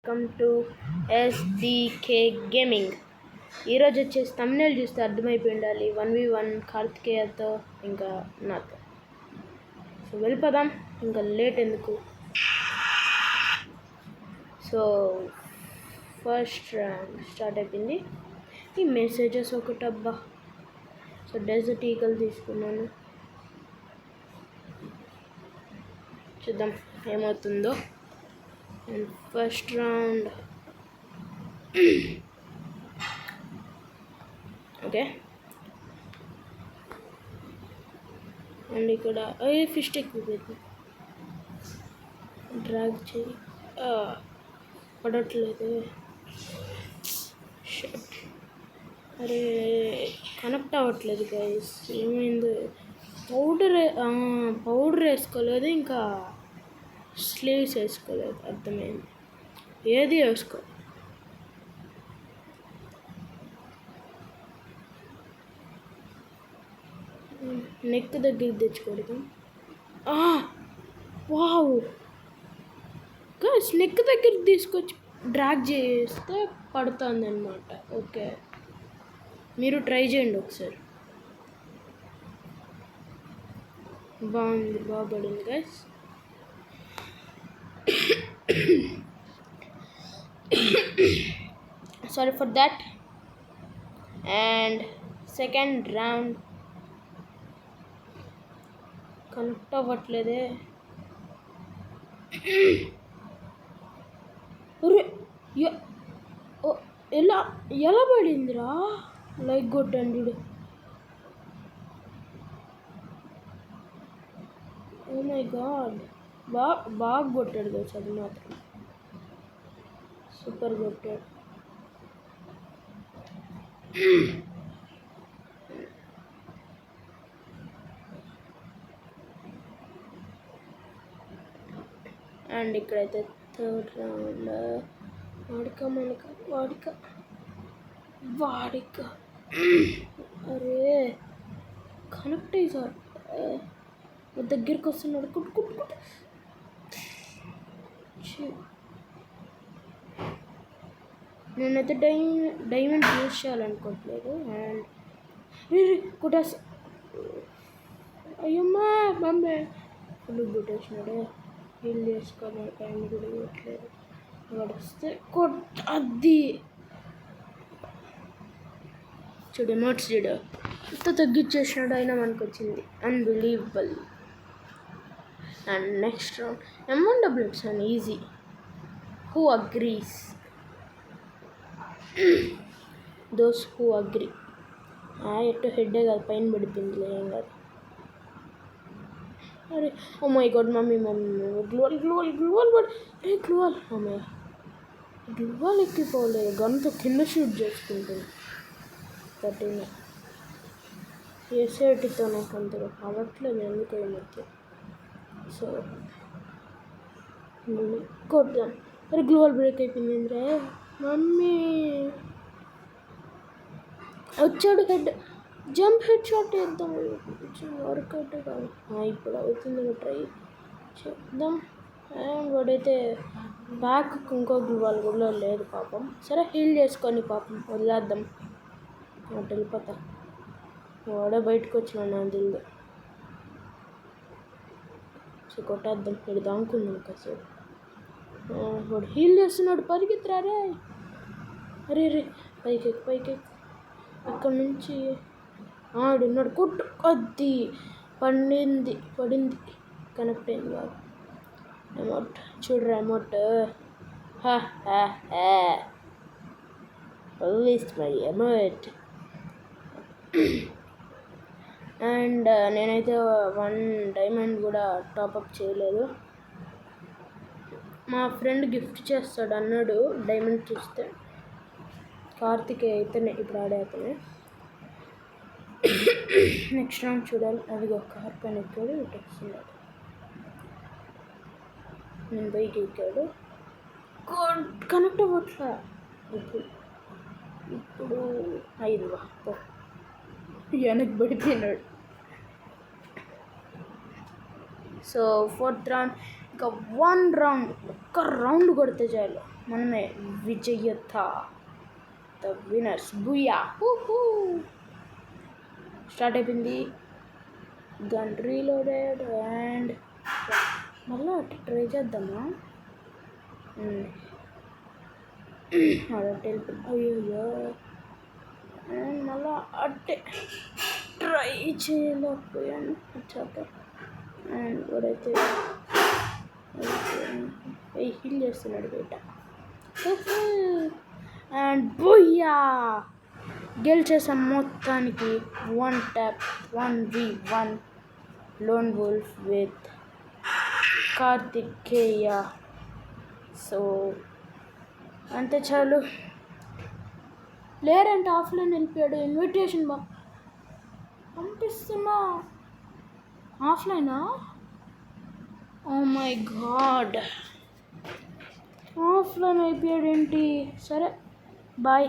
Welcome to SDK gaming. ఈరోజు వచ్చేసి thumbnail చూస్తే అర్థమైపోయి ఉండాలి 1v1 కార్తికేయతో ఇంకా నాతో. సో వెళ్ళిపోదాం, ఇంకా లేట్ ఎందుకు. సో ఫస్ట్ రౌండ్ స్టార్ట్ అయిపోయింది. ఈ మెసేజెస్ ఒకటి అబ్బా. సో డెజర్ట్ ఈగల్ తీసుకున్నాను, చూద్దాం ఏమవుతుందో. And first round okay. And ఇక్కడ ఫిష్ ఎక్కువ డ్రాగ్ చేయి, పడట్లేదు. అరే కనెక్ట్ అవ్వట్లేదు గైస్, ఏమైంది? పౌడర్ వేసుకోలేదు, ఇంకా స్లీవ్స్ వేసుకోలేదు. అర్థమైంది, ఏది వేసుకో. నెక్ దగ్గరికి తెచ్చుకోవడం. వావ్ గైస్, నెక్ దగ్గరికి తీసుకొచ్చి డ్రాగ్ చేస్తే పడుతుంది అన్నమాట. ఓకే, మీరు ట్రై చేయండి ఒకసారి. బాగుంది, బాగా పడింది guys. Sorry for that. And second round connect అవ్వట్లేదే. ఎలా పడిందిరా? లైక్ కొట్టండి. ఓ మై గాడ్, బాగా కొట్టాడు కదా, అది మాత్రం సూపర్ కొట్టాడు. అండ్ ఇక్కడైతే థర్డ్ రౌండ్ వాడిక. అరే కనెక్ట్ అయ్యారు, దగ్గరికి వస్తున్నాడు. కుట్టు నేనైతే డైమండ్ యూజ్ చేయాలనుకోవట్లేదు. అండ్ కుటాస్, అయ్యమ్మా మమ్మీ ఫుల్ కొట్టేసినాడు. హీల్ చేసుకోవాలి, టైం కూడా ఇవ్వట్లేదు. వాడు వస్తే అది చూడు, ఎమోట్స్ చూడు, ఎంత తగ్గించేసినాడు, అయినా మనకు వచ్చింది. Unbelievable. And next round M1 అని easy. Who agrees? Those who agree. ఎట్టు హెడ్డే కాదు, పైన పడిపోయింది, ఏం కాదు. అరే oh my god, mummy gloo wall అమ్మాయి గ్లూవాల్ ఎక్కిపోలేదు. గన్తో కింద షూట్ చేసుకుంటుంది. థర్టీన్ ఎస్ఐటితో నాకు అంతగా అవ్వట్లేదు ఎందుకు ఈ మధ్య. సో కొట్టాను. అరే గ్లూవాల్ బ్రేక్ అయిపోయింది ఏంద్రే. మమ్మీ వచ్చాడు, హెడ్ జంప్ హెడ్ షాట్ వేద్దాం. వర్కౌట్ కాదు, ఇప్పుడు అవుతుంది, ట్రై చేద్దాం. అండ్ వాడైతే బ్యాక్ ఇంకో గ్లూవాల్ కూడా లేదు పాపం. సరే హీల్ చేసుకొని పాపం వదిలేద్దాం. అటు వెళ్ళిపోతా, వాడే బయటకు వచ్చినా నా దిల్లు. సో కొట్టేద్దాం, ఇక్కడ దాంకుందాం కాసేపు. వాడు హీల్ చేస్తున్నాడు, పరిగెత్తరారే. అరే రే పైకి ఇక్కడ నుంచి ఆడున్నాడు. కొట్టు, అది పడింది, కనెక్ట్ అయింది బాగా. అమౌంట్ చూడరా, అమౌంట్ మై అమౌంట్. అండ్ నేనైతే 1 డైమండ్ కూడా టాపప్ చేయలేదు. మా ఫ్రెండ్ గిఫ్ట్ చేస్తాడు అన్నాడు డైమండ్ చూస్తే. కార్తికేయ అయితేనే ఇప్పుడు ఆడే అతనే. నెక్స్ట్ రౌండ్ చూడాలి. అదిగో కార్ పైన ఎక్కాడు, ఇటు వస్తున్నాడు. నేను బైక్ ఎక్కాడు, కనెక్ట్ అవ్వట్లా. ఇప్పుడు ఐదు వెనక్కి పడిపోయినాడు. సో ఫోర్త్ రౌండ్, ఇంకా 1 రౌండ్, ఒక్క రౌండ్ కొడితే చాలు. మనమే విజేత, ద విన్నర్స్. బుయా స్టార్ట్ అయిపోయింది. గన్ రీలోడెడ్ అండ్ మళ్ళీ ట్రై చేద్దామా? అదే అయ్యో అండ్ మళ్ళీ అట్టే ట్రై చేయలేకపోయాను వచ్చాక. అండ్ వాడైతే హీల్ చేస్తున్నాడు బయట. అండ్ బుయ్యా గెలిచేసాం మొత్తానికి. 1 tap 1v1 lone wolf with Karthikeya. So అంతే చాలు. లేరంటే ఆఫ్లైన్ వెళ్ళిపోయాడు. ఇన్విటేషన్ పంపిస్తున్నా. ఆఫ్లైనా? ఓ మై గాడ్, ఆఫ్లైన్ అయిపోయాడు ఏంటి? సరే బాయ్.